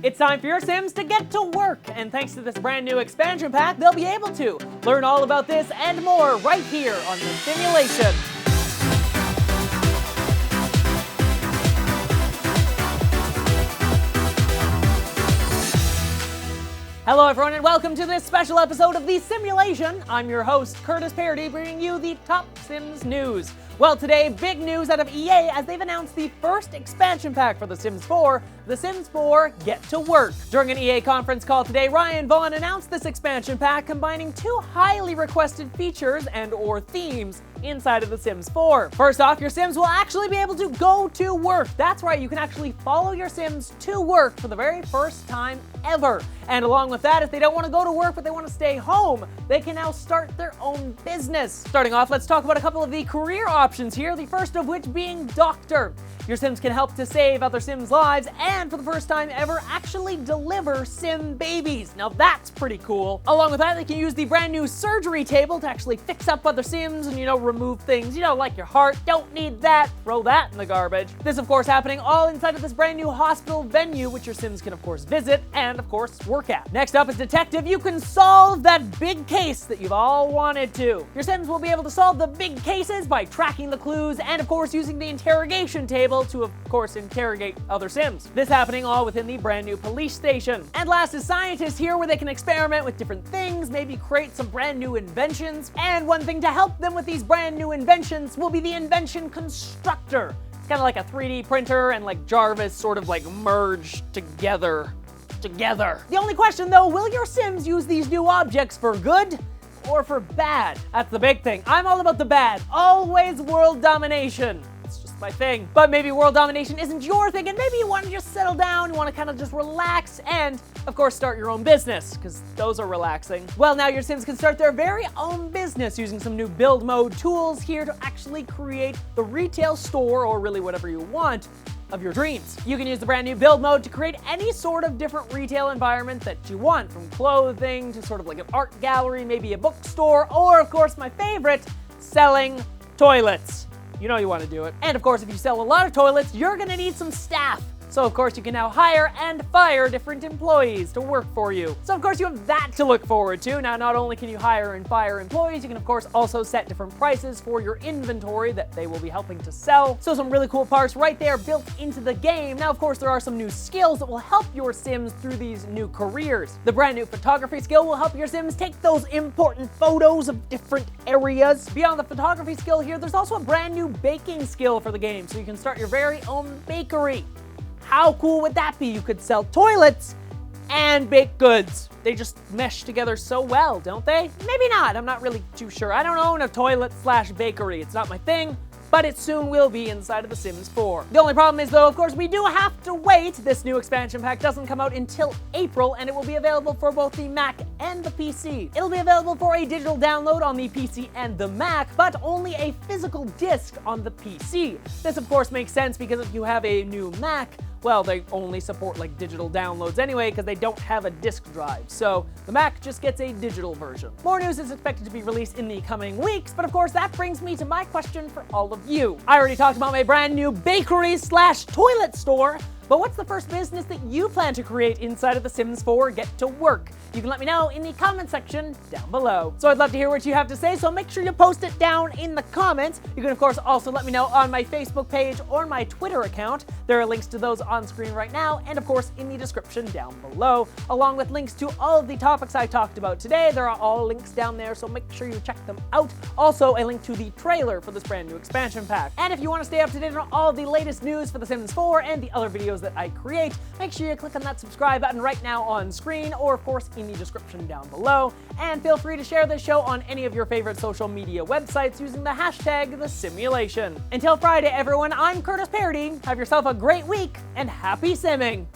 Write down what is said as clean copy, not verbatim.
It's time for your Sims to get to work, and thanks to this brand new expansion pack, they'll be able to learn all about this and more right here on The Simulation. Hello everyone and welcome to this special episode of The Simulation. I'm your host, Curtis Parody, bringing you the top Sims news. Well, today, big news out of EA as they've announced the first expansion pack for The Sims 4, The Sims 4 Get to Work. During an EA conference call today, Ryan Vaughn announced this expansion pack combining two highly requested features and/or themes inside of The Sims 4. First off, your Sims will actually be able to go to work. That's right, you can actually follow your Sims to work for the very first time ever. And along with that, if they don't want to go to work but they want to stay home, they can now start their own business. Starting off, let's talk about a couple of the career options here, the first of which being doctor. Your Sims can help to save other Sims' lives and, for the first time ever, actually deliver Sim babies. Now that's pretty cool. Along with that, they can use the brand new surgery table to actually fix up other Sims and, remove things, like your heart. Don't need that. Throw that in the garbage. This, of course, happening all inside of this brand new hospital venue, which your Sims can, of course, visit and, of course, work at. Next up is detective. You can solve that big case that you've all wanted to. Your Sims will be able to solve the big cases by tracking the clues and, of course, using the interrogation table to, of course, interrogate other Sims. This happening all within the brand new police station. And last is scientists here, where they can experiment with different things, maybe create some brand new inventions. And one thing to help them with these brand new inventions will be the invention constructor. It's kind of like a 3D printer and like Jarvis sort of like merged together. The only question though, will your Sims use these new objects for good or for bad? That's the big thing. I'm all about the bad. Always world domination. It's just my thing. But maybe world domination isn't your thing, and maybe you want to just settle down, you want to kind of just relax, and of course start your own business, because those are relaxing. Well, now your Sims can start their very own business using some new build mode tools here to actually create the retail store, or really whatever you want, of your dreams. You can use the brand new build mode to create any sort of different retail environment that you want, from clothing to sort of like an art gallery, maybe a bookstore, or of course my favorite, selling toilets. You know you want to do it. And of course, if you sell a lot of toilets, you're gonna need some staff. So of course you can now hire and fire different employees to work for you. So of course you have that to look forward to. Now not only can you hire and fire employees, you can of course also set different prices for your inventory that they will be helping to sell. So some really cool parts right there built into the game. Now of course there are some new skills that will help your Sims through these new careers. The brand new photography skill will help your Sims take those important photos of different areas. Beyond the photography skill here, there's also a brand new baking skill for the game, so you can start your very own bakery. How cool would that be? You could sell toilets and baked goods. They just mesh together so well, don't they? Maybe not, I'm not really too sure. I don't own a toilet/bakery. It's not my thing, but it soon will be inside of The Sims 4. The only problem is though, of course, we do have to wait. This new expansion pack doesn't come out until April, and it will be available for both the Mac and the PC. It'll be available for a digital download on the PC and the Mac, but only a physical disc on the PC. This of course makes sense because if you have a new Mac, well, they only support like digital downloads anyway because they don't have a disk drive. So the Mac just gets a digital version. More news is expected to be released in the coming weeks, but of course that brings me to my question for all of you. I already talked about my brand new bakery/toilet store, but what's the first business that you plan to create inside of The Sims 4 Get to Work? You can let me know in the comment section down below. So I'd love to hear what you have to say, so make sure you post it down in the comments. You can of course also let me know on my Facebook page or my Twitter account. There are links to those on screen right now, and of course in the description down below, along with links to all of the topics I talked about today. There are all links down there, so make sure you check them out. Also a link to the trailer for this brand new expansion pack. And if you want to stay up to date on all the latest news for The Sims 4 and the other videos that I create, make sure you click on that subscribe button right now on screen, or of course in the description down below. And feel free to share this show on any of your favorite social media websites using the hashtag #TheSimulation. Until Friday, everyone, I'm Curtis Parody. Have yourself a great week and happy simming!